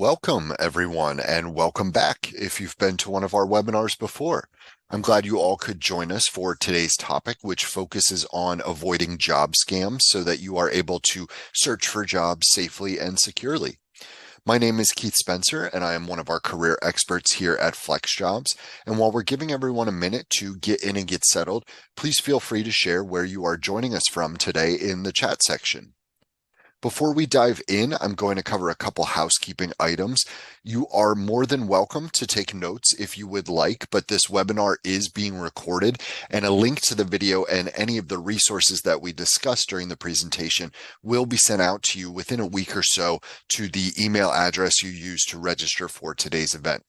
Welcome, everyone, and welcome back if you've been to one of our webinars before. I'm glad you all could join us for today's topic, which focuses on avoiding job scams so that you are able to search for jobs safely and securely. My name is Keith Spencer, and I am one of our career experts here at FlexJobs. And while we're giving everyone a minute to get in and get settled, please feel free to share where you are joining us from today in the chat section. Before we dive in, I'm going to cover a couple housekeeping items. You are more than welcome to take notes if you would like, but this webinar is being recorded, and a link to the video and any of the resources that we discussed during the presentation will be sent out to you within a week or so to the email address you used to register for today's event.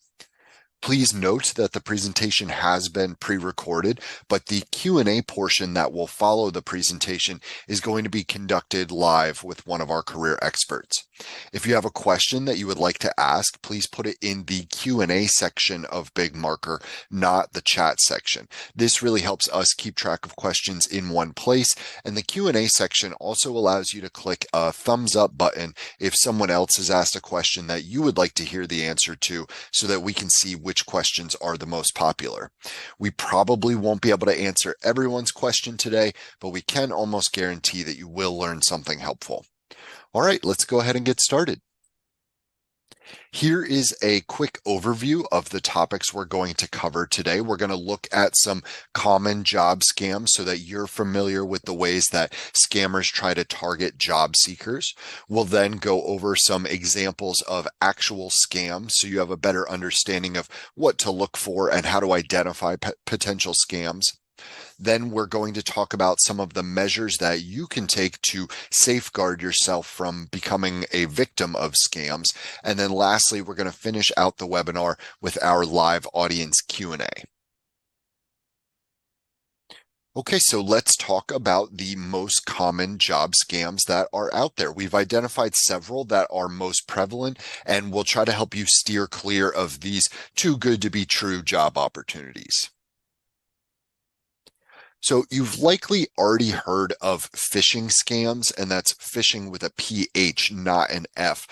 Please note that the presentation has been pre-recorded, but the Q&A portion that will follow the presentation is going to be conducted live with one of our career experts. If you have a question that you would like to ask, please put it in the Q&A section of Big Marker, not the chat section. This really helps us keep track of questions in one place, and the Q&A section also allows you to click a thumbs up button if someone else has asked a question that you would like to hear the answer to, so that we can see which questions are the most popular. We probably won't be able to answer everyone's question today, but we can almost guarantee that you will learn something helpful. All right, let's go ahead and get started. Here is a quick overview of the topics we're going to cover today. We're going to look at some common job scams so that you're familiar with the ways that scammers try to target job seekers. We'll then go over some examples of actual scams so you have a better understanding of what to look for and how to identify potential scams. Then we're going to talk about some of the measures that you can take to safeguard yourself from becoming a victim of scams. And then lastly, we're going to finish out the webinar with our live audience Q&A. Okay, so let's talk about the most common job scams that are out there. We've identified several that are most prevalent, and we'll try to help you steer clear of these too good to be true job opportunities. So you've likely already heard of phishing scams, and that's phishing with a PH, not an F,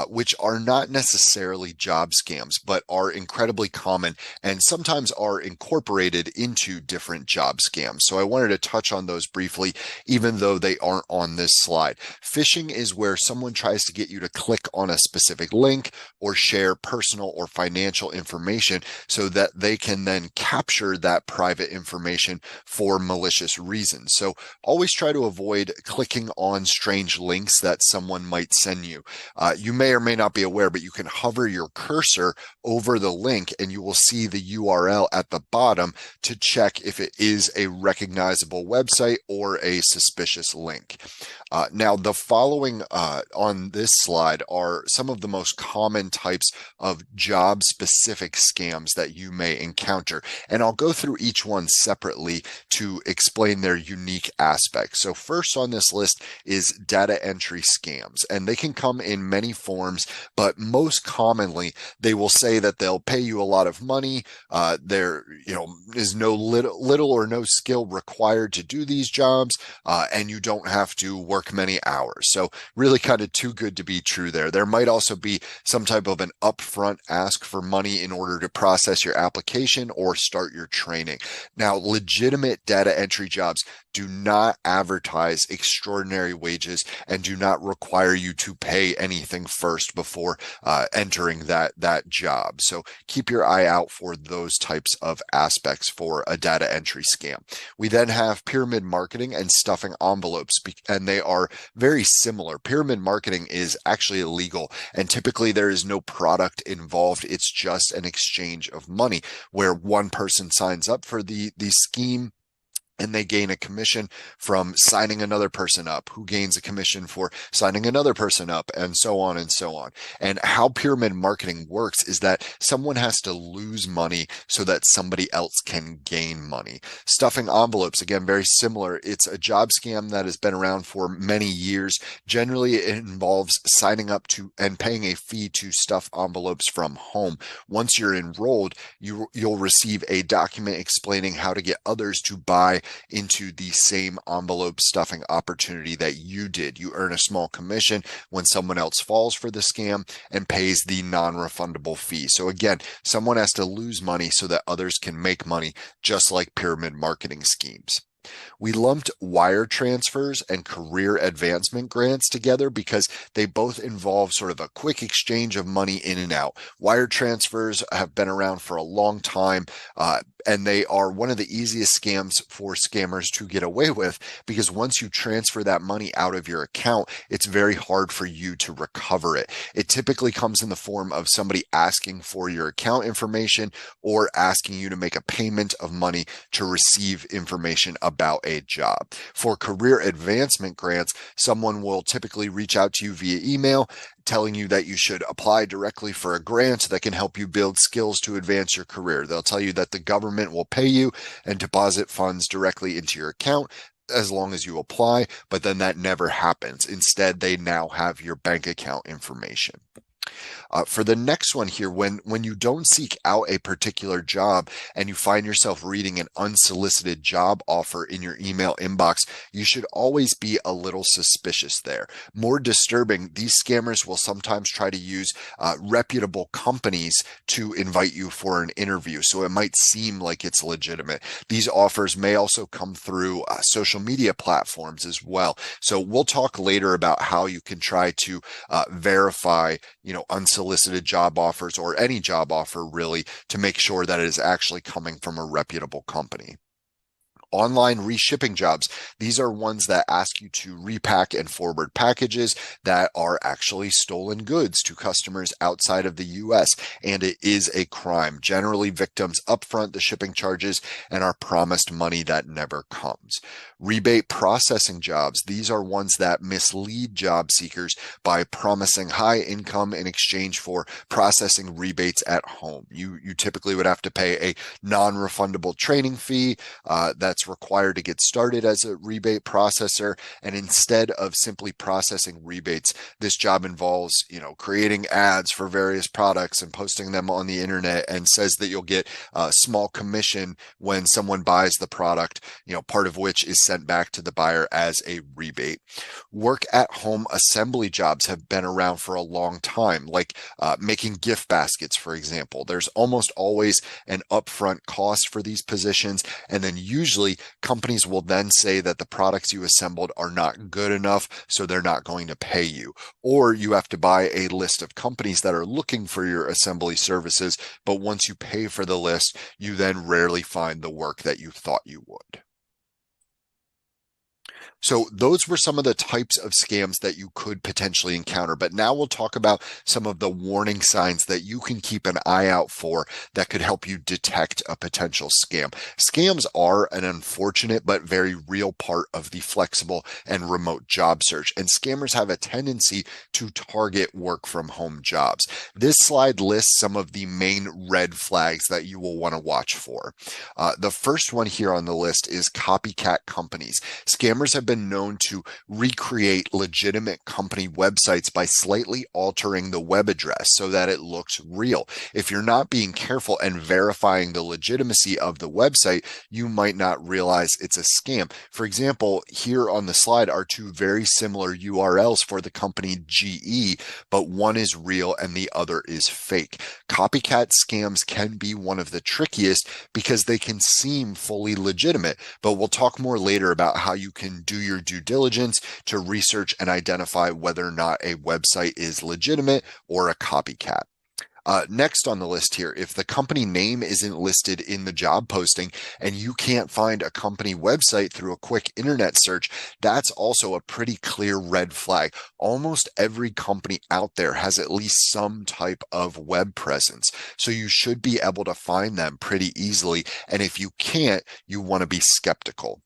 which are not necessarily job scams, but are incredibly common and sometimes are incorporated into different job scams. So I wanted to touch on those briefly, even though they aren't on this slide. Phishing is where someone tries to get you to click on a specific link or share personal or financial information so that they can then capture that private information for malicious reasons. So always try to avoid clicking on strange links that someone might send you. You may or may not be aware, but you can hover your cursor over the link and you will see the URL at the bottom to check if it is a recognizable website or a suspicious link. Now, the following on this slide are some of the most common types of job-specific scams that you may encounter, and I'll go through each one separately to explain their unique aspects. So first on this list is data entry scams, and they can come in many forms, but most commonly they will say that they'll pay you a lot of money. There is no little or no skill required to do these jobs, and you don't have to work many hours. So really kind of too good to be true there. There might also be some type of an upfront ask for money in order to process your application or start your training. Now, legitimate data entry jobs do not advertise extraordinary wages and do not require you to pay anything first before entering that job. So keep your eye out for those types of aspects for a data entry scam. We then have pyramid marketing and stuffing envelopes, and they are very similar. Pyramid marketing is actually illegal, and typically there is no product involved. It's just an exchange of money where one person signs up for the scheme and they gain a commission from signing another person up, who gains a commission for signing another person up, and so on and so on. And how pyramid marketing works is that someone has to lose money so that somebody else can gain money. Stuffing envelopes, again, very similar. It's a job scam that has been around for many years. Generally, it involves signing up to and paying a fee to stuff envelopes from home. Once you're enrolled, you'll receive a document explaining how to get others to buy into the same envelope stuffing opportunity that you did. You earn a small commission when someone else falls for the scam and pays the non-refundable fee. So again, someone has to lose money so that others can make money, just like pyramid marketing schemes. We lumped wire transfers and career advancement grants together because they both involve sort of a quick exchange of money in and out. Wire transfers have been around for a long time, and they are one of the easiest scams for scammers to get away with, because once you transfer that money out of your account, it's very hard for you to recover it. It typically comes in the form of somebody asking for your account information or asking you to make a payment of money to receive information about a job. For career advancement grants, someone will typically reach out to you via email telling you that you should apply directly for a grant that can help you build skills to advance your career. They'll tell you that the government will pay you and deposit funds directly into your account as long as you apply, but then that never happens. Instead, they now have your bank account information. For the next one here, when you don't seek out a particular job and you find yourself reading an unsolicited job offer in your email inbox, you should always be a little suspicious there. More disturbing, these scammers will sometimes try to use reputable companies to invite you for an interview, so it might seem like it's legitimate. These offers may also come through social media platforms as well. So we'll talk later about how you can try to verify, unsolicited job offers, or any job offer really, to make sure that it is actually coming from a reputable company. Online reshipping jobs. These are ones that ask you to repack and forward packages that are actually stolen goods to customers outside of the US, and it is a crime. Generally, victims upfront the shipping charges and are promised money that never comes. Rebate processing jobs. These are ones that mislead job seekers by promising high income in exchange for processing rebates at home. You typically would have to pay a non-refundable training fee that's required to get started as a rebate processor. And instead of simply processing rebates, this job involves, creating ads for various products and posting them on the internet, and says that you'll get a small commission when someone buys the product, part of which is sent back to the buyer as a rebate. Work at home assembly jobs have been around for a long time, like making gift baskets, for example. There's almost always an upfront cost for these positions, and then usually companies will then say that the products you assembled are not good enough, so they're not going to pay you. Or you have to buy a list of companies that are looking for your assembly services, but once you pay for the list, you then rarely find the work that you thought you would. So those were some of the types of scams that you could potentially encounter. But now we'll talk about some of the warning signs that you can keep an eye out for that could help you detect a potential scam. Scams are an unfortunate but very real part of the flexible and remote job search, and scammers have a tendency to target work from home jobs. This slide lists some of the main red flags that you will want to watch for. The first one here on the list is copycat companies. Scammers have been known to recreate legitimate company websites by slightly altering the web address so that it looks real. If you're not being careful and verifying the legitimacy of the website, you might not realize it's a scam. For example, here on the slide are two very similar URLs for the company GE, but one is real and the other is fake. Copycat scams can be one of the trickiest because they can seem fully legitimate, but we'll talk more later about how you can do your due diligence to research and identify whether or not a website is legitimate or a copycat. Next on the list here, if the company name isn't listed in the job posting and you can't find a company website through a quick internet search, that's also a pretty clear red flag. Almost every company out there has at least some type of web presence, so you should be able to find them pretty easily. And if you can't, you want to be skeptical.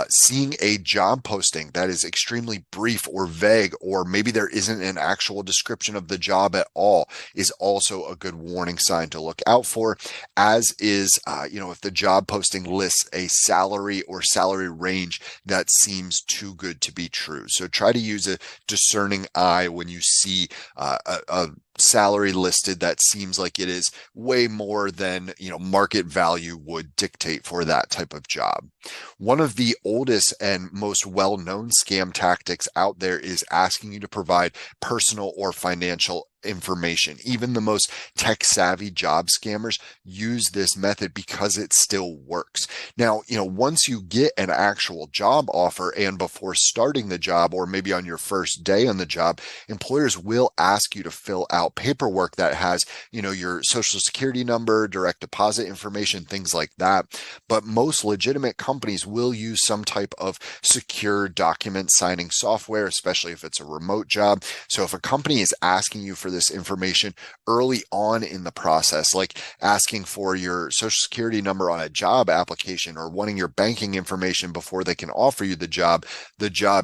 Seeing a job posting that is extremely brief or vague, or maybe there isn't an actual description of the job at all, is also a good warning sign to look out for, as is, if the job posting lists a salary or salary range that seems too good to be true. So try to use a discerning eye when you see a salary listed that seems like it is way more than, market value would dictate for that type of job. One of the oldest and most well-known scam tactics out there is asking you to provide personal or financial information. Even the most tech savvy job scammers use this method because it still works. Now, once you get an actual job offer and before starting the job, or maybe on your first day on the job, employers will ask you to fill out paperwork that has, your social security number, direct deposit information, things like that. But most legitimate companies will use some type of secure document signing software, especially if it's a remote job. So if a company is asking you for this information early on in the process, like asking for your social security number on a job application or wanting your banking information before they can offer you the job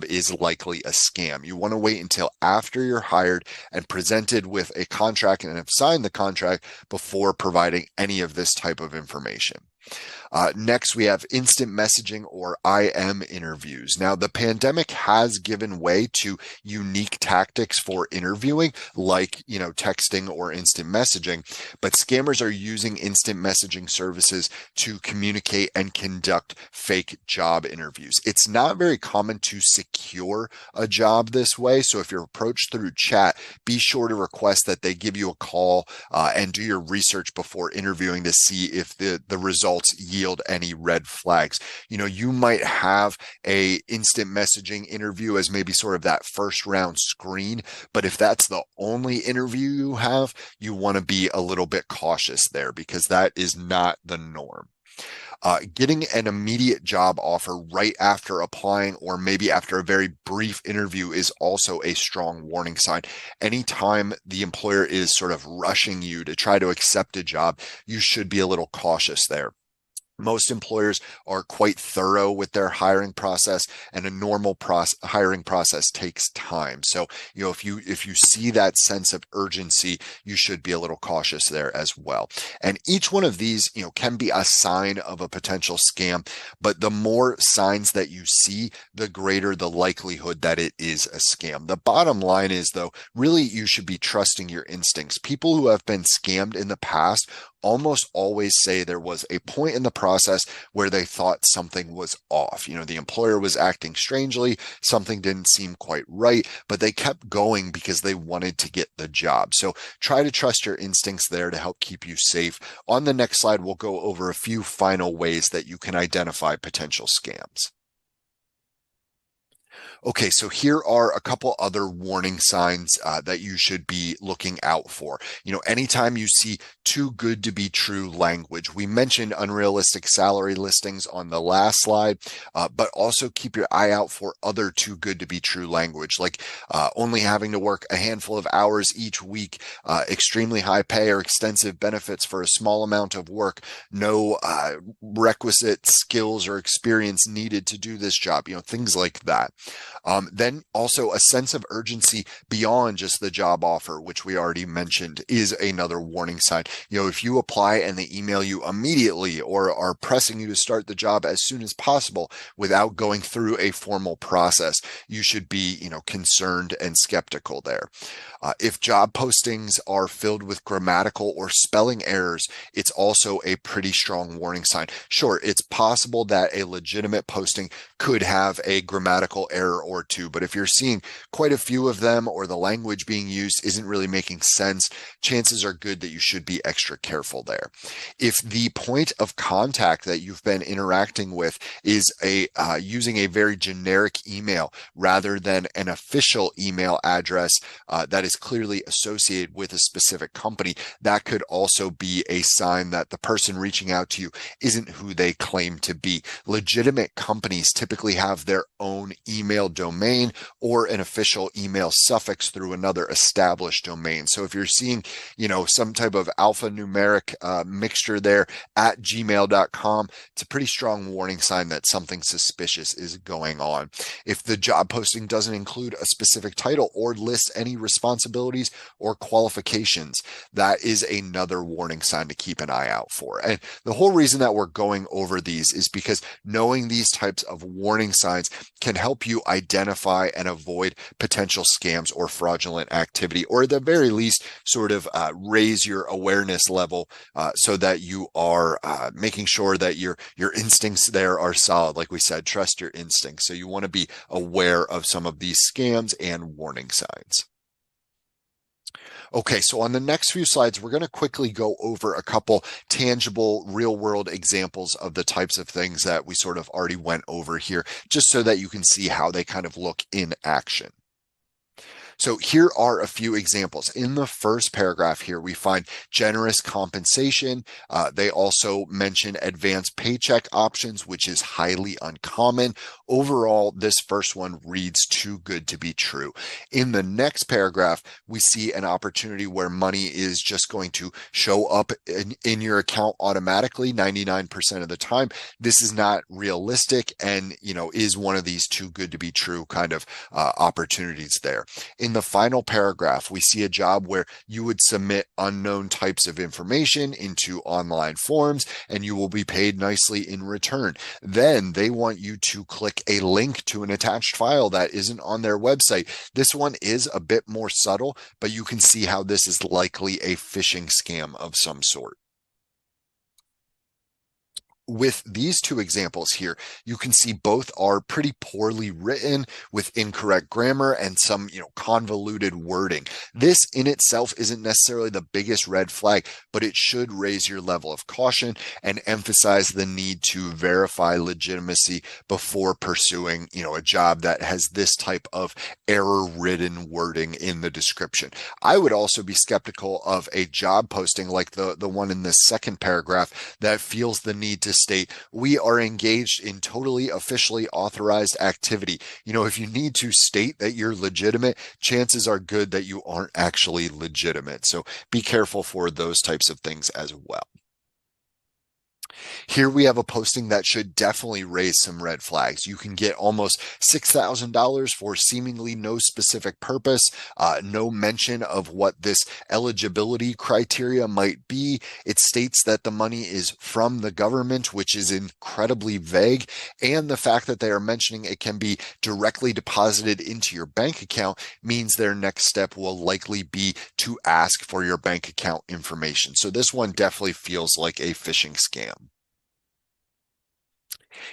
is likely a scam. You want to wait until after you're hired and presented with a contract and have signed the contract before providing any of this type of information. Next, we have instant messaging or IM interviews. Now, the pandemic has given way to unique tactics for interviewing, like, texting or instant messaging, but scammers are using instant messaging services to communicate and conduct fake job interviews. It's not very common to secure a job this way, so if you're approached through chat, be sure to request that they give you a call and do your research before interviewing to see if the results yield any red flags. You might have a instant messaging interview as maybe sort of that first round screen, but if that's the only interview you have, you want to be a little bit cautious there because that is not the norm. Getting an immediate job offer right after applying or maybe after a very brief interview is also a strong warning sign. Anytime the employer is sort of rushing you to try to accept a job, you should be a little cautious there. Most employers are quite thorough with their hiring process, and a normal hiring process takes time. So, if you see that sense of urgency, you should be a little cautious there as well. And each one of these, can be a sign of a potential scam, but the more signs that you see, the greater the likelihood that it is a scam. The bottom line is, though, really you should be trusting your instincts. People who have been scammed in the past almost always say there was a point in the process where they thought something was off. The employer was acting strangely, something didn't seem quite right, but they kept going because they wanted to get the job. So try to trust your instincts there to help keep you safe. On the next slide, we'll go over a few final ways that you can identify potential scams. Okay, so here are a couple other warning signs that you should be looking out for. Anytime you see too good to be true language, we mentioned unrealistic salary listings on the last slide, but also keep your eye out for other too good to be true language, like only having to work a handful of hours each week, extremely high pay or extensive benefits for a small amount of work, no requisite skills or experience needed to do this job, things like that. Then also a sense of urgency beyond just the job offer, which we already mentioned, is another warning sign. If you apply and they email you immediately or are pressing you to start the job as soon as possible without going through a formal process, you should be, concerned and skeptical there. If job postings are filled with grammatical or spelling errors, it's also a pretty strong warning sign. Sure, it's possible that a legitimate posting could have a grammatical error or two, but if you're seeing quite a few of them or the language being used isn't really making sense, chances are good that you should be extra careful there. If the point of contact that you've been interacting with is using a very generic email rather than an official email address that is clearly associated with a specific company, that could also be a sign that the person reaching out to you isn't who they claim to be. Legitimate companies typically have their own email domain or an official email suffix through another established domain. So if you're seeing, some type of alphanumeric mixture there at gmail.com, it's a pretty strong warning sign that something suspicious is going on. If the job posting doesn't include a specific title or list any responsibilities or qualifications, that is another warning sign to keep an eye out for. And the whole reason that we're going over these is because knowing these types of warning signs can help you identify and avoid potential scams or fraudulent activity, or at the very least, sort of raise your awareness level so that you are making sure that your instincts there are solid. Like we said, trust your instincts. So you want to be aware of some of these scams and warning signs. Okay, so on the next few slides, we're going to quickly go over a couple tangible real world examples of the types of things that we sort of already went over here, just so that you can see how they kind of look in action. So here are a few examples. In the first paragraph here, we find generous compensation. They also mention advanced paycheck options, which is highly uncommon. Overall, this first one reads too good to be true. In the next paragraph, we see an opportunity where money is just going to show up in your account automatically 99% of the time. This is not realistic and, is one of these too good to be true kind of opportunities there. In the final paragraph, we see a job where you would submit unknown types of information into online forms and you will be paid nicely in return. Then they want you to click a link to an attached file that isn't on their website. This one is a bit more subtle, but you can see how this is likely a phishing scam of some sort. With these two examples here, you can see both are pretty poorly written with incorrect grammar and some, convoluted wording. This in itself isn't necessarily the biggest red flag, but it should raise your level of caution and emphasize the need to verify legitimacy before pursuing, a job that has this type of error-ridden wording in the description. I would also be skeptical of a job posting like the one in this second paragraph that feels the need to state, we are engaged in totally officially authorized activity. If you need to state that you're legitimate, chances are good that you aren't actually legitimate. So be careful for those types of things as well. Here we have a posting that should definitely raise some red flags. You can get almost $6,000 for seemingly no specific purpose, no mention of what this eligibility criteria might be. It states that the money is from the government, which is incredibly vague, and the fact that they are mentioning it can be directly deposited into your bank account means their next step will likely be to ask for your bank account information. So this one definitely feels like a phishing scam.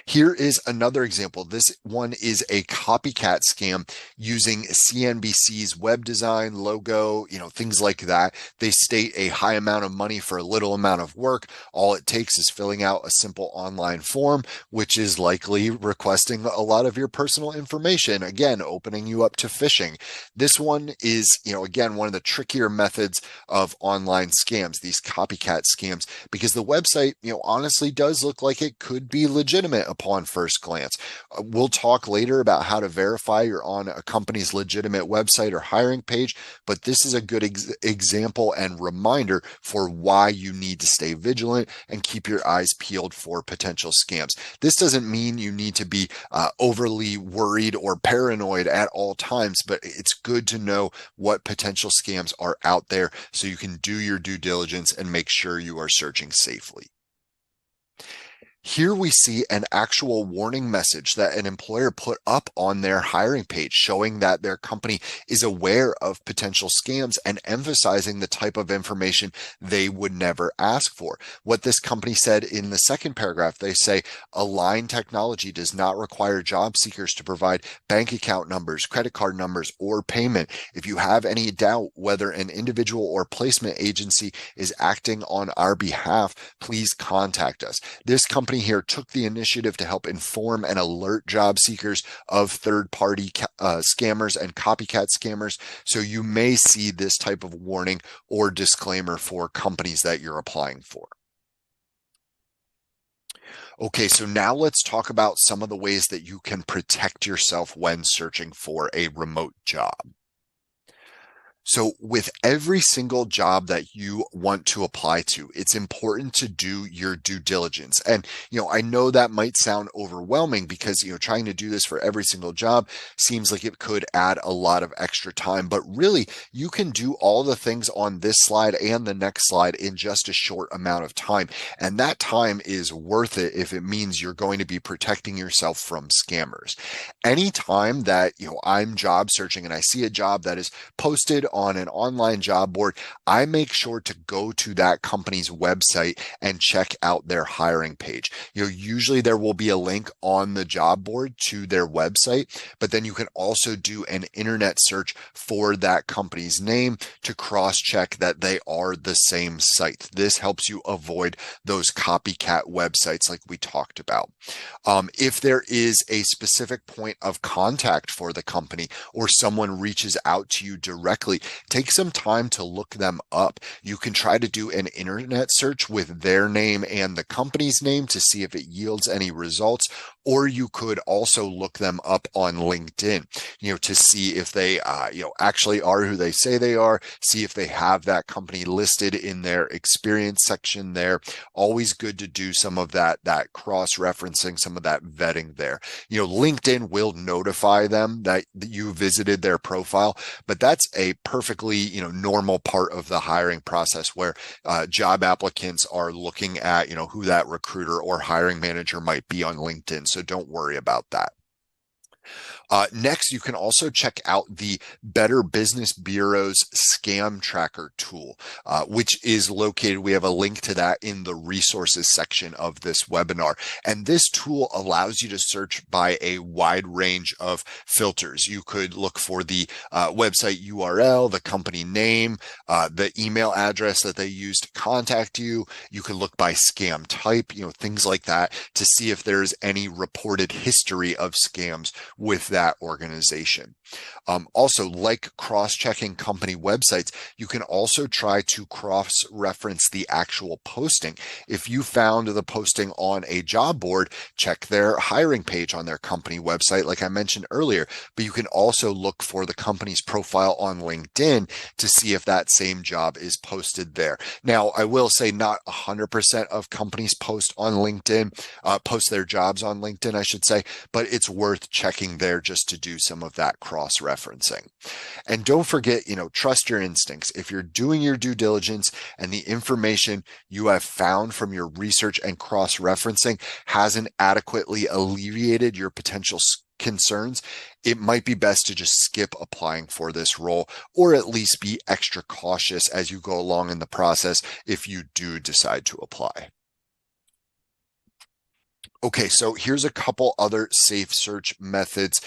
Here is another example. This one is a copycat scam using CNBC's web design, logo, things like that. They state a high amount of money for a little amount of work. All it takes is filling out a simple online form, which is likely requesting a lot of your personal information, again, opening you up to phishing. This one is, again, one of the trickier methods of online scams, these copycat scams, because the website, honestly does look like it could be legitimate upon first glance. We'll talk later about how to verify you're on a company's legitimate website or hiring page, but this is a good example and reminder for why you need to stay vigilant and keep your eyes peeled for potential scams. This doesn't mean you need to be overly worried or paranoid at all times, but it's good to know what potential scams are out there so you can do your due diligence and make sure you are searching safely. Here we see an actual warning message that an employer put up on their hiring page showing that their company is aware of potential scams and emphasizing the type of information they would never ask for. What this company said in the second paragraph, they say, Align Technology does not require job seekers to provide bank account numbers, credit card numbers, or payment. If you have any doubt whether an individual or placement agency is acting on our behalf, please contact us. This company here took the initiative to help inform and alert job seekers of third-party scammers and copycat scammers. So you may see this type of warning or disclaimer for companies that you're applying for. Okay, so now let's talk about some of the ways that you can protect yourself when searching for a remote job. So with every single job that you want to apply to, it's important to do your due diligence. And, I know that might sound overwhelming because, trying to do this for every single job seems like it could add a lot of extra time, but really you can do all the things on this slide and the next slide in just a short amount of time. And that time is worth it if it means you're going to be protecting yourself from scammers. Anytime that, I'm job searching and I see a job that is posted on an online job board, I make sure to go to that company's website and check out their hiring page. Usually there will be a link on the job board to their website, but then you can also do an internet search for that company's name to cross-check that they are the same site. This helps you avoid those copycat websites like we talked about. If there is a specific point of contact for the company or someone reaches out to you directly, take some time to look them up. You can try to do an internet search with their name and the company's name to see if it yields any results, or you could also look them up on LinkedIn, to see if they, actually are who they say they are, see if they have that company listed in their experience section there. Always good to do some of that cross-referencing, some of that vetting there. LinkedIn will notify them that you visited their profile, but that's a perfectly, normal part of the hiring process where job applicants are looking at, who that recruiter or hiring manager might be on LinkedIn. So don't worry about that. Next, you can also check out the Better Business Bureau's Scam Tracker tool, which is located. We have a link to that in the resources section of this webinar. And this tool allows you to search by a wide range of filters. You could look for the website URL, the company name, the email address that they used to contact you. You can look by scam type, things like that, to see if there's any reported history of scams with that organization. Also, like cross-checking company websites, you can also try to cross-reference the actual posting. If you found the posting on a job board, check their hiring page on their company website, like I mentioned earlier, but you can also look for the company's profile on LinkedIn to see if that same job is posted there. Now, I will say not 100% of companies post on LinkedIn, post their jobs on LinkedIn, I should say, but it's worth checking there just to do some of that cross-referencing. And don't forget, trust your instincts. If you're doing your due diligence and the information you have found from your research and cross-referencing hasn't adequately alleviated your potential concerns, it might be best to just skip applying for this role, or at least be extra cautious as you go along in the process if you do decide to apply. Okay, so here's a couple other safe search methods,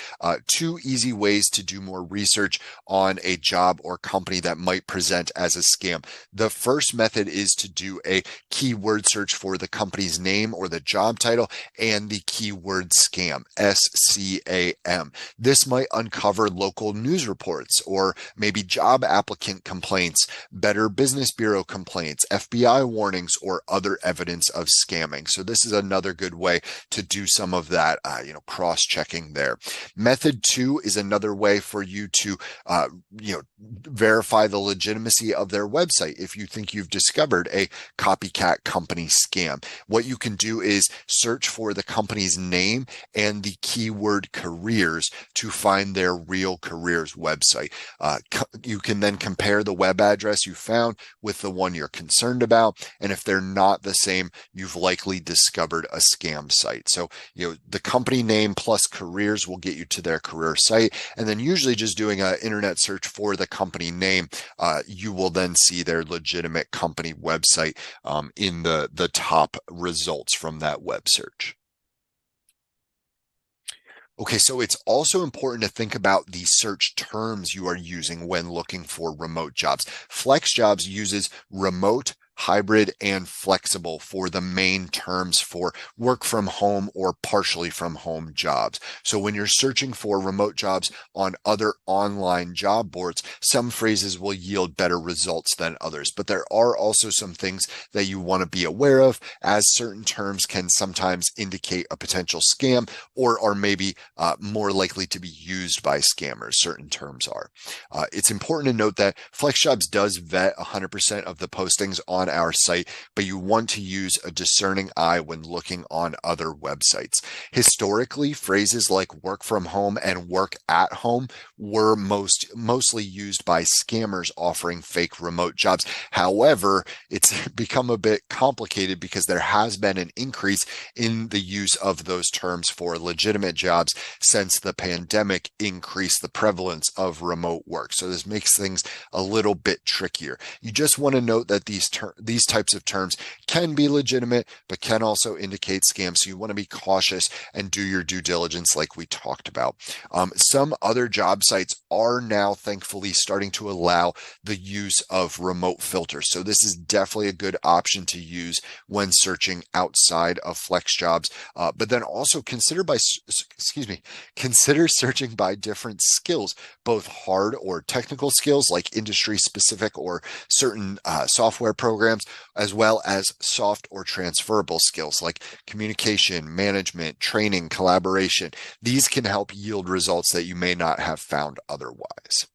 2 easy ways to do more research on a job or company that might present as a scam. The first method is to do a keyword search for the company's name or the job title and the keyword scam, SCAM. This might uncover local news reports or maybe job applicant complaints, Better Business Bureau complaints, FBI warnings, or other evidence of scamming. So this is another good way to do some of that, cross-checking there. Method 2 is another way for you to, verify the legitimacy of their website. If you think you've discovered a copycat company scam, what you can do is search for the company's name and the keyword careers to find their real careers website. You can then compare the web address you found with the one you're concerned about. And if they're not the same, you've likely discovered a scam site. So, the company name plus careers will get you to their career site. And then usually just doing an internet search for the company name, you will then see their legitimate company website in the top results from that web search. Okay, so it's also important to think about the search terms you are using when looking for remote jobs. FlexJobs uses remote, hybrid, and flexible for the main terms for work from home or partially from home jobs. So when you're searching for remote jobs on other online job boards, some phrases will yield better results than others. But there are also some things that you want to be aware of, as certain terms can sometimes indicate a potential scam or are maybe more likely to be used by scammers. Certain terms are. It's important to note that FlexJobs does vet 100% of the postings on our site, but you want to use a discerning eye when looking on other websites. Historically, phrases like work from home and work at home were mostly used by scammers offering fake remote jobs. However, it's become a bit complicated because there has been an increase in the use of those terms for legitimate jobs since the pandemic increased the prevalence of remote work. So this makes things a little bit trickier. You just want to note that these types of terms can be legitimate, but can also indicate scams. So you want to be cautious and do your due diligence like we talked about. Some other job sites are now thankfully starting to allow the use of remote filters. So this is definitely a good option to use when searching outside of FlexJobs. But then also consider searching by different skills, both hard or technical skills like industry specific or certain software programs, as well as soft or transferable skills like communication, management, training, collaboration. These can help yield results that you may not have found otherwise.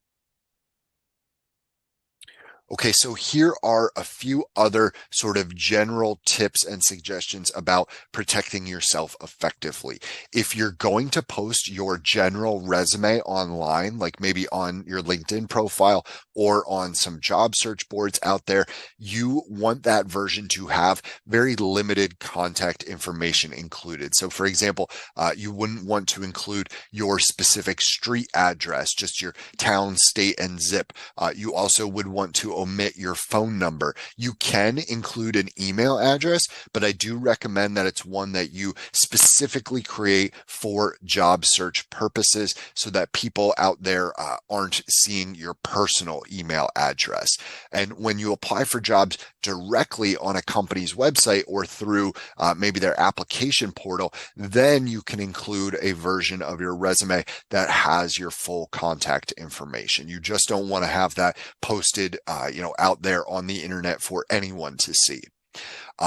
Okay, so here are a few other sort of general tips and suggestions about protecting yourself effectively. If you're going to post your general resume online, like maybe on your LinkedIn profile or on some job search boards out there, you want that version to have very limited contact information included. So for example, you wouldn't want to include your specific street address, just your town, state, and zip. You also would want to omit your phone number. You can include an email address, but I do recommend that it's one that you specifically create for job search purposes so that people out there aren't seeing your personal email address. And when you apply for jobs directly on a company's website or through maybe their application portal, then you can include a version of your resume that has your full contact information. You just don't want to have that posted, out there on the internet for anyone to see.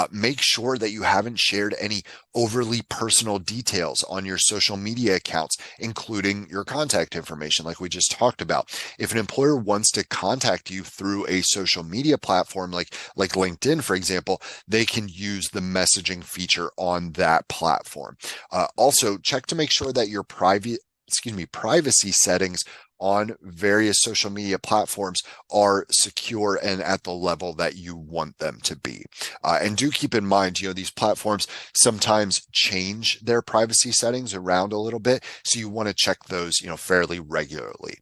Make sure that you haven't shared any overly personal details on your social media accounts, including your contact information, like we just talked about. If an employer wants to contact you through a social media platform like LinkedIn, for example, they can use the messaging feature on that platform. Also, check to make sure that your privacy settings on various social media platforms are secure and at the level that you want them to be. And do keep in mind, these platforms sometimes change their privacy settings around a little bit. So you want to check those, fairly regularly.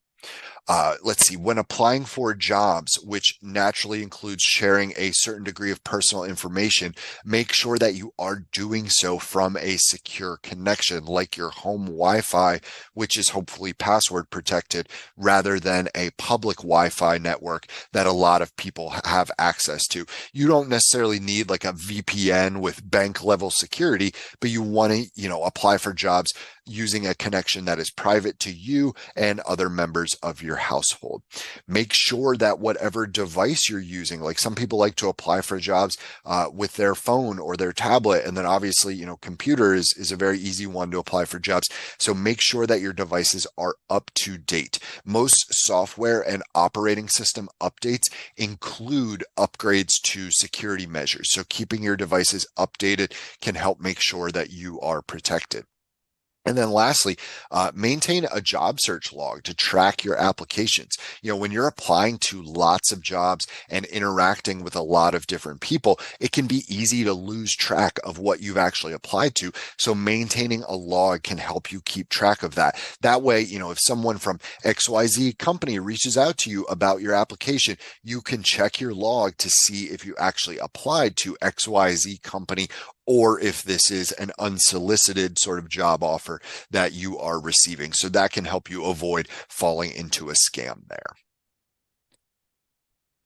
Let's see, when applying for jobs, which naturally includes sharing a certain degree of personal information, make sure that you are doing so from a secure connection, like your home Wi-Fi, which is hopefully password protected, rather than a public Wi-Fi network that a lot of people have access to. You don't necessarily need like a VPN with bank level security, but you want to, apply for jobs using a connection that is private to you and other members of your household. Make sure that whatever device you're using, like some people like to apply for jobs with their phone or their tablet, and then obviously, computer is a very easy one to apply for jobs. So make sure that your devices are up to date. Most software and operating system updates include upgrades to security measures. So keeping your devices updated can help make sure that you are protected. And then lastly, maintain a job search log to track your applications. When you're applying to lots of jobs and interacting with a lot of different people, it can be easy to lose track of what you've actually applied to. So maintaining a log can help you keep track of that. That way, if someone from XYZ company reaches out to you about your application, you can check your log to see if you actually applied to XYZ company, or if this is an unsolicited sort of job offer that you are receiving. So that can help you avoid falling into a scam there.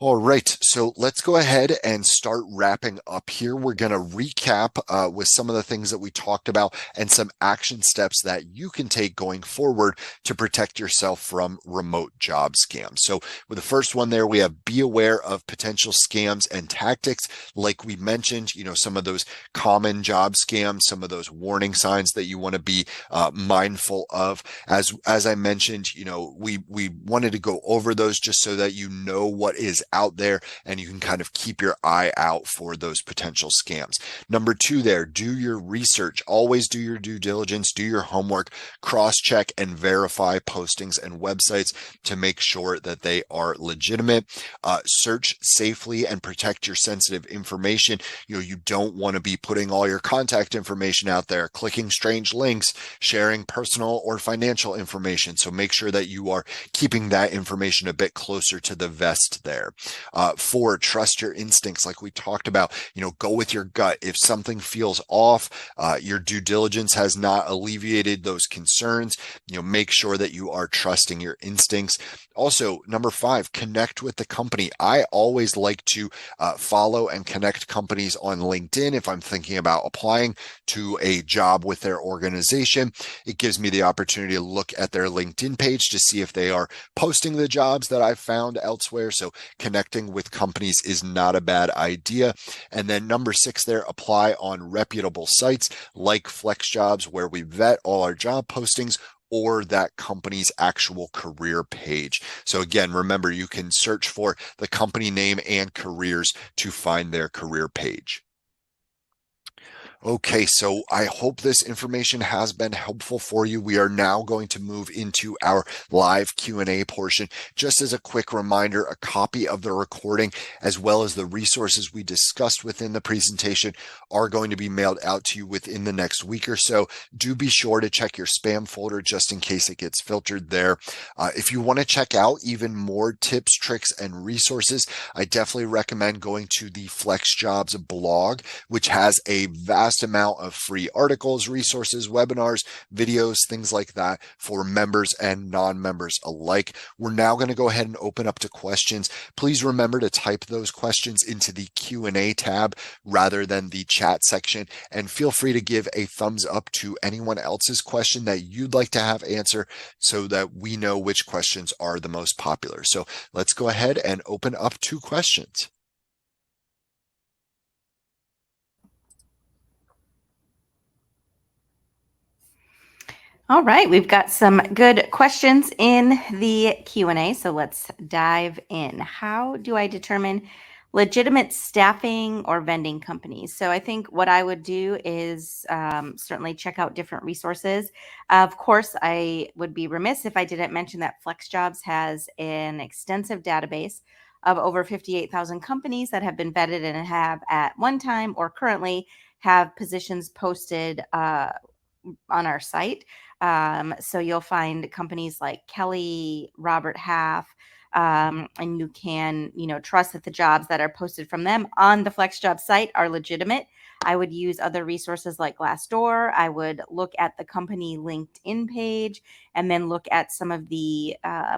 All right, so let's go ahead and start wrapping up here. We're going to recap with some of the things that we talked about and some action steps that you can take going forward to protect yourself from remote job scams. So, with the first one there, we have be aware of potential scams and tactics. Like we mentioned, some of those common job scams, some of those warning signs that you want to be mindful of. As I mentioned, we wanted to go over those just so that you know what is out there and you can kind of keep your eye out for those potential scams. Number two there, do your research. Always do your due diligence, do your homework, cross-check and verify postings and websites to make sure that they are legitimate. Search safely and protect your sensitive information. You don't want to be putting all your contact information out there, clicking strange links, sharing personal or financial information. So make sure that you are keeping that information a bit closer to the vest there. Four, trust your instincts. Like we talked about, go with your gut. If something feels off, your due diligence has not alleviated those concerns, make sure that you are trusting your instincts. Also, number five, connect with the company. I always like to follow and connect companies on LinkedIn if I'm thinking about applying to a job with their organization. It gives me the opportunity to look at their LinkedIn page to see if they are posting the jobs that I've found elsewhere. So connecting with companies is not a bad idea. And then number six there, apply on reputable sites like FlexJobs, where we vet all our job postings, or that company's actual career page. So again, remember, you can search for the company name and careers to find their career page. Okay, so I hope this information has been helpful for you. We are now going to move into our live Q&A portion. Just as a quick reminder, a copy of the recording as well as the resources we discussed within the presentation are going to be mailed out to you within the next week or so. Do be sure to check your spam folder just in case it gets filtered there. If you want to check out even more tips, tricks, and resources, I definitely recommend going to the FlexJobs blog, which has a vast amount of free articles, resources, webinars, videos, things like that for members and non-members alike. We're now going to go ahead and open up to questions. Please remember to type those questions into the Q&A tab rather than the chat section, and feel free to give a thumbs up to anyone else's question that you'd like to have answer so that we know which questions are the most popular. So let's go ahead and open up to questions. All right, we've got some good questions in the Q&A, so let's dive in. How do I determine legitimate staffing or vending companies? So I think what I would do is certainly check out different resources. Of course, I would be remiss if I didn't mention that FlexJobs has an extensive database of over 58,000 companies that have been vetted and have at one time or currently have positions posted on our site. So you'll find companies like Kelly, Robert Half, and you can, trust that the jobs that are posted from them on the FlexJob site are legitimate. I would use other resources like Glassdoor. I would look at the company LinkedIn page and then look at some of the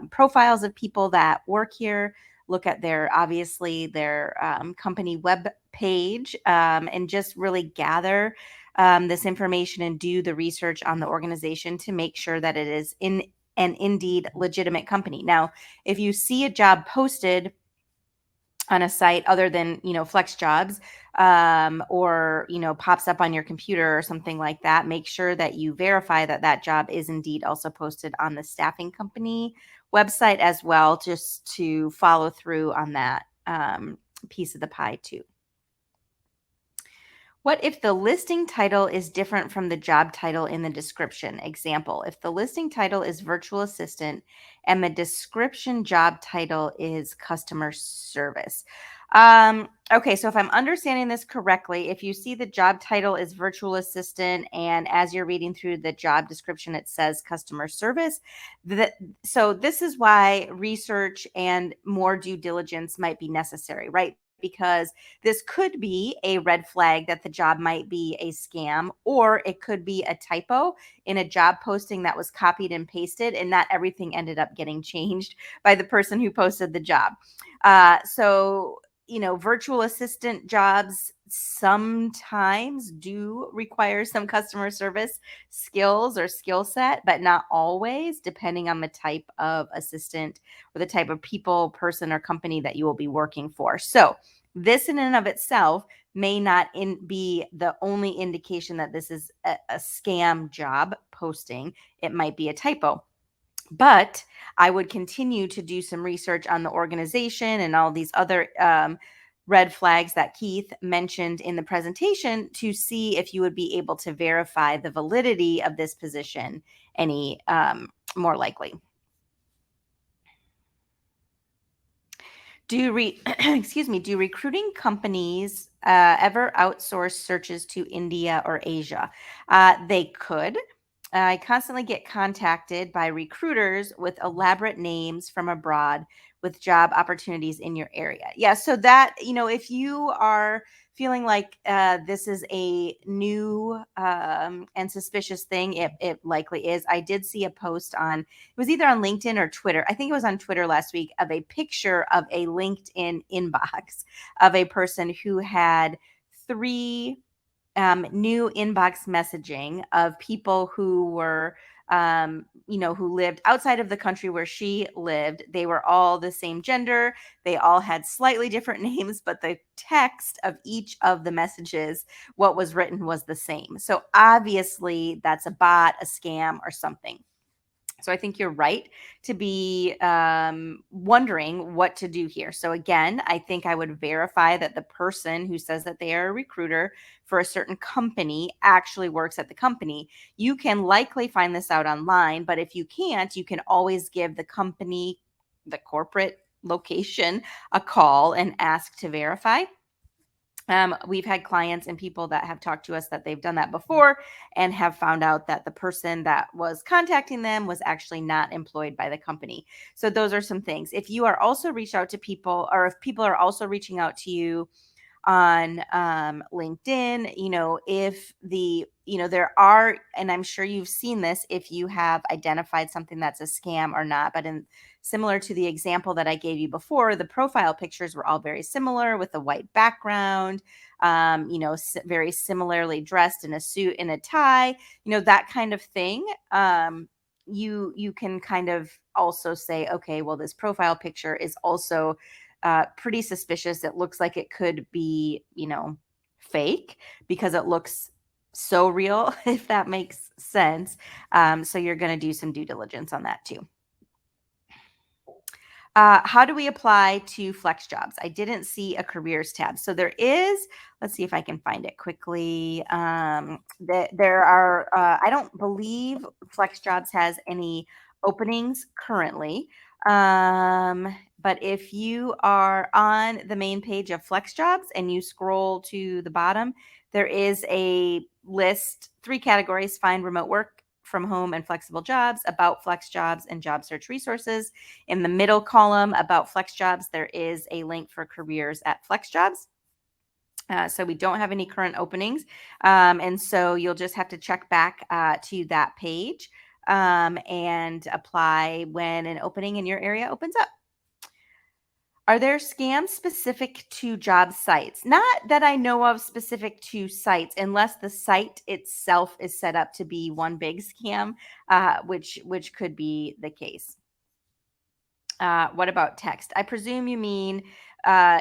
profiles of people that work here. Look at their company web page and just really gather this information and do the research on the organization to make sure that it is in an indeed legitimate company. Now, if you see a job posted on a site other than, FlexJobs, or, pops up on your computer or something like that, make sure that you verify that that job is indeed also posted on the staffing company website as well, just to follow through on that piece of the pie too. What if the listing title is different from the job title in the description? Example, if the listing title is virtual assistant and the description job title is customer service. Okay, so if I'm understanding this correctly, if you see the job title is virtual assistant and as you're reading through the job description, it says customer service. So this is why research and more due diligence might be necessary, right? because this could be a red flag that the job might be a scam, or it could be a typo in a job posting that was copied and pasted, and not everything ended up getting changed by the person who posted the job. So, virtual assistant jobs sometimes do require some customer service skills or skill set, but not always, depending on the type of assistant or the type of people, person, or company that you will be working for. So, this in and of itself may not be the only indication that this is a scam job posting. It might be a typo. But I would continue to do some research on the organization and all these other red flags that Keith mentioned in the presentation to see if you would be able to verify the validity of this position any more likely. Excuse me, do recruiting companies ever outsource searches to India or Asia? They could. I constantly get contacted by recruiters with elaborate names from abroad with job opportunities in your area. Yeah, so that, if you are feeling like this is a new and suspicious thing, it likely is. I did see a post it was either on LinkedIn or Twitter. I think it was on Twitter last week, of a picture of a LinkedIn inbox of a person who had three new inbox messaging of people who were, who lived outside of the country where she lived. They were all the same gender. They all had slightly different names, but the text of each of the messages, what was written, was the same. So obviously that's a bot, a scam, or something. So I think you're right to be wondering what to do here. So again, I think I would verify that the person who says that they are a recruiter for a certain company actually works at the company. You can likely find this out online, but if you can't, you can always give the company, the corporate location, a call and ask to verify. We've had clients and people that have talked to us that they've done that before and have found out that the person that was contacting them was actually not employed by the company. So those are some things. If you are also reached out to people, or if people are also reaching out to you on LinkedIn, if there are, and I'm sure you've seen this if you have identified something that's a scam or not, but similar to the example that I gave you before, the profile pictures were all very similar with a white background, very similarly dressed in a suit and a tie, that kind of thing. You can kind of also say, okay, well, this profile picture is also pretty suspicious. It looks like it could be, fake, because it looks so real, if that makes sense. So you're going to do some due diligence on that too. How do we apply to FlexJobs? I didn't see a careers tab. So there is, let's see if I can find it quickly. There are, I don't believe FlexJobs has any openings currently. But if you are on the main page of FlexJobs and you scroll to the bottom, there is a list, 3 categories: find remote work from home and flexible jobs, about FlexJobs, and job search resources. In the middle column, about FlexJobs, there is a link for careers at FlexJobs. So we don't have any current openings. And so you'll just have to check back to that page and apply when an opening in your area opens up. Are there scams specific to job sites? Not that I know of specific to sites, unless the site itself is set up to be one big scam, which could be the case. What about text? I presume you mean,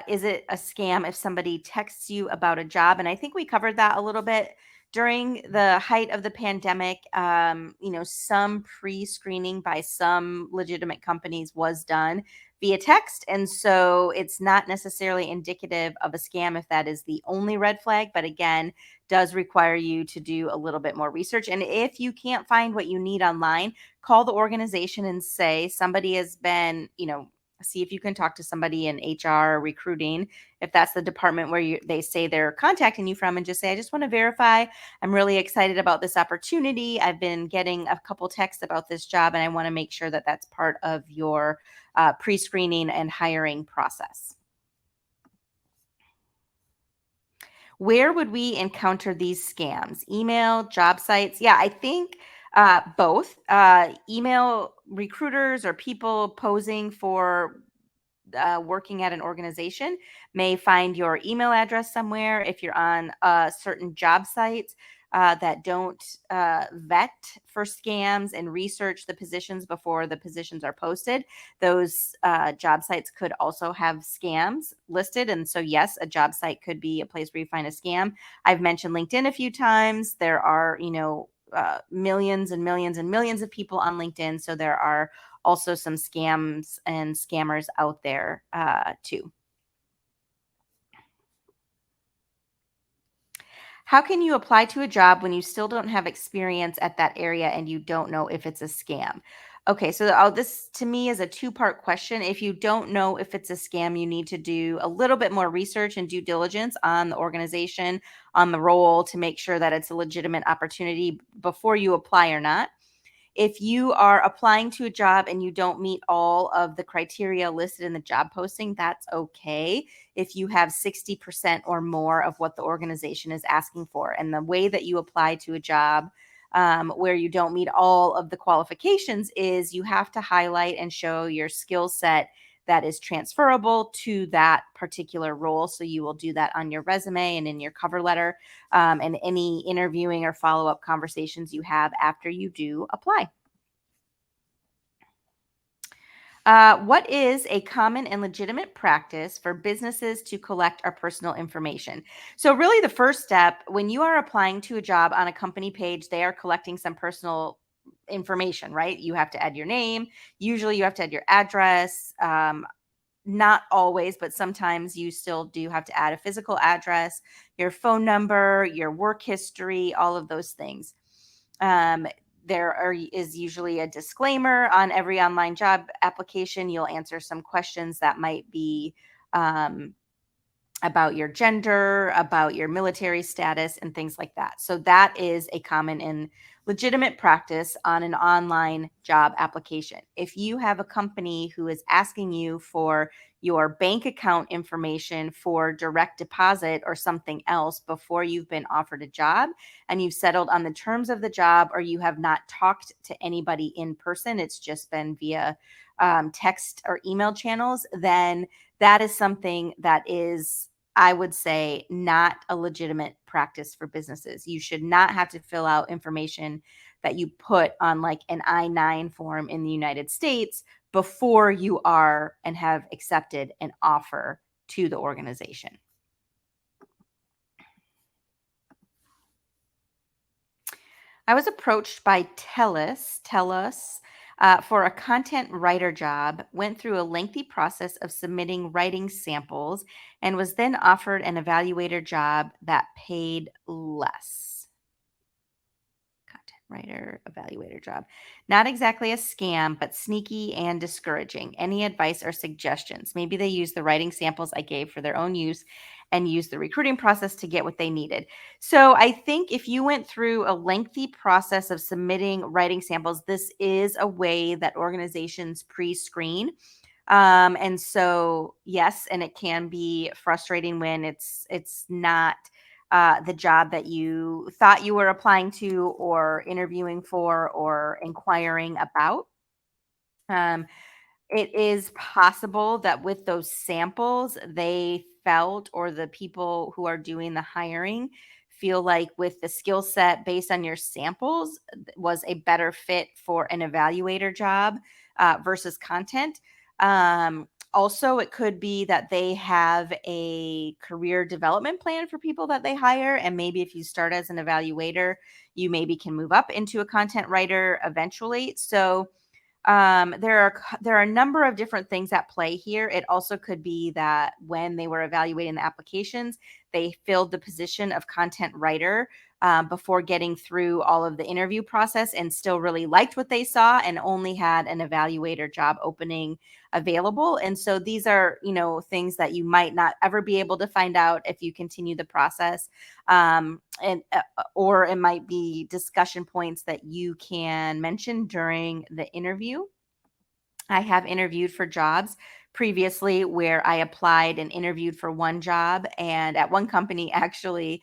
is it a scam if somebody texts you about a job? And I think we covered that a little bit during the height of the pandemic. Some pre-screening by some legitimate companies was done via text. And so it's not necessarily indicative of a scam if that is the only red flag, but again, does require you to do a little bit more research. And if you can't find what you need online, call the organization and say somebody has been, see if you can talk to somebody in HR or recruiting, if that's the department where they say they're contacting you from, and just say, I just want to verify. I'm really excited about this opportunity. I've been getting a couple texts about this job, and I want to make sure that that's part of your pre-screening and hiring process. Where would we encounter these scams? Email, job sites? Yeah, I think both. Email recruiters or people posing for working at an organization may find your email address somewhere. If you're on certain job sites that don't vet for scams and research the positions before the positions are posted, those job sites could also have scams listed. And so, yes, a job site could be a place where you find a scam. I've mentioned LinkedIn a few times. There are, millions and millions and millions of people on LinkedIn. So there are also some scams and scammers out there too. How can you apply to a job when you still don't have experience at that area and you don't know if it's a scam? Okay, so this to me is a two-part question. If you don't know if it's a scam, you need to do a little bit more research and due diligence on the organization, on the role to make sure that it's a legitimate opportunity before you apply or not. If you are applying to a job and you don't meet all of the criteria listed in the job posting, that's okay if you have 60% or more of what the organization is asking for. And the way that you apply to a job where you don't meet all of the qualifications is you have to highlight and show your skill set that is transferable to that particular role. So you will do that on your resume and in your cover letter and any interviewing or follow up conversations you have after you do apply. What is a common and legitimate practice for businesses to collect our personal information? So, really, the first step when you are applying to a job on a company page, they are collecting some personal information, right? You have to add your name. Usually, you have to add your address. Not always, but sometimes you still do have to add a physical address, your phone number, your work history, all of those things. Um, is usually a disclaimer on every online job application. You'll answer some questions that might be um, about your gender, about your military status, and things like that. So that is a common and legitimate practice on an online job application. If you have a company who is asking you for your bank account information for direct deposit or something else before you've been offered a job and you've settled on the terms of the job, or you have not talked to anybody in person, it's just been via text or email channels, then that is something that is, I would say, not a legitimate practice for businesses. You should not have to fill out information that you put on like an I-9 form in the United States before you are and have accepted an offer to the organization. I was approached by TELUS for a content writer job, went through a lengthy process of submitting writing samples, and was then offered an evaluator job that paid less. Content writer, evaluator job. Not exactly a scam, but sneaky and discouraging. Any advice or suggestions? Maybe they used the writing samples I gave for their own use and used the recruiting process to get what they needed. So I think if you went through a lengthy process of submitting writing samples, this is a way that organizations pre-screen. And so, yes, and it can be frustrating when it's not the job that you thought you were applying to or interviewing for or inquiring about. Um, it is possible that with those samples, they felt, or the people who are doing the hiring feel like with the skill set based on your samples was a better fit for an evaluator job versus content. Also, it could be that they have a career development plan for people that they hire. And maybe if you start as an evaluator, you maybe can move up into a content writer eventually. So, there are a number of different things at play here. It also could be that when they were evaluating the applications, they filled the position of content writer before getting through all of the interview process and still really liked what they saw and only had an evaluator job opening available. And so these are, things that you might not ever be able to find out if you continue the process. And or it might be discussion points that you can mention during the interview. I have interviewed for jobs previously where I applied and interviewed for one job, and at one company actually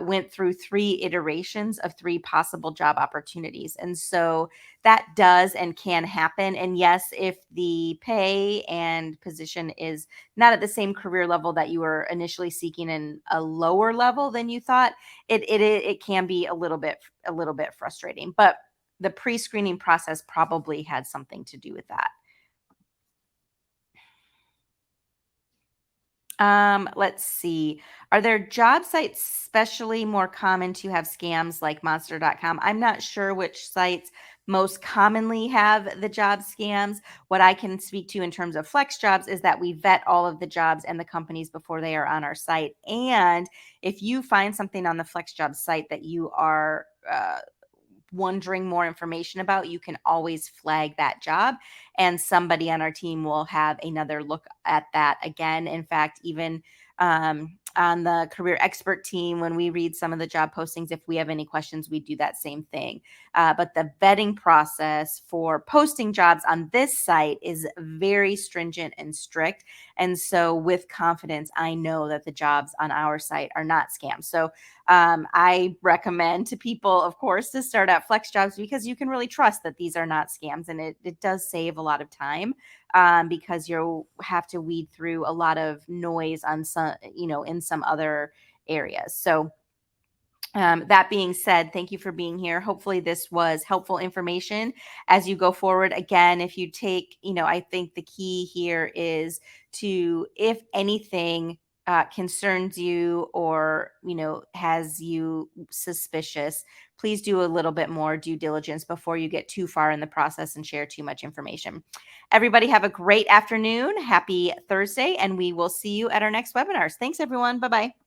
went through 3 iterations of 3 possible job opportunities. And so that does and can happen. And yes, if the pay and position is not at the same career level that you were initially seeking in a lower level than you thought, it can be a little bit frustrating. But the pre-screening process probably had something to do with that. Let's see. Are there job sites especially more common to have scams like monster.com? I'm not sure which sites most commonly have the job scams. What I can speak to in terms of FlexJobs is that we vet all of the jobs and the companies before they are on our site. And if you find something on the FlexJobs site that you are wondering more information about, you can always flag that job and somebody on our team will have another look at that again. In fact, even on the career expert team, when we read some of the job postings, if we have any questions, we do that same thing. But the vetting process for posting jobs on this site is very stringent and strict. And so, with confidence, I know that the jobs on our site are not scams. So, I recommend to people, of course, to start at FlexJobs because you can really trust that these are not scams, and it does save a lot of time because you'll have to weed through a lot of noise on some, in some other areas. So that being said, thank you for being here. Hopefully, this was helpful information as you go forward. Again, if you take, I think the key here is to, if anything concerns you or, has you suspicious, please do a little bit more due diligence before you get too far in the process and share too much information. Everybody, have a great afternoon. Happy Thursday, and we will see you at our next webinars. Thanks, everyone. Bye bye.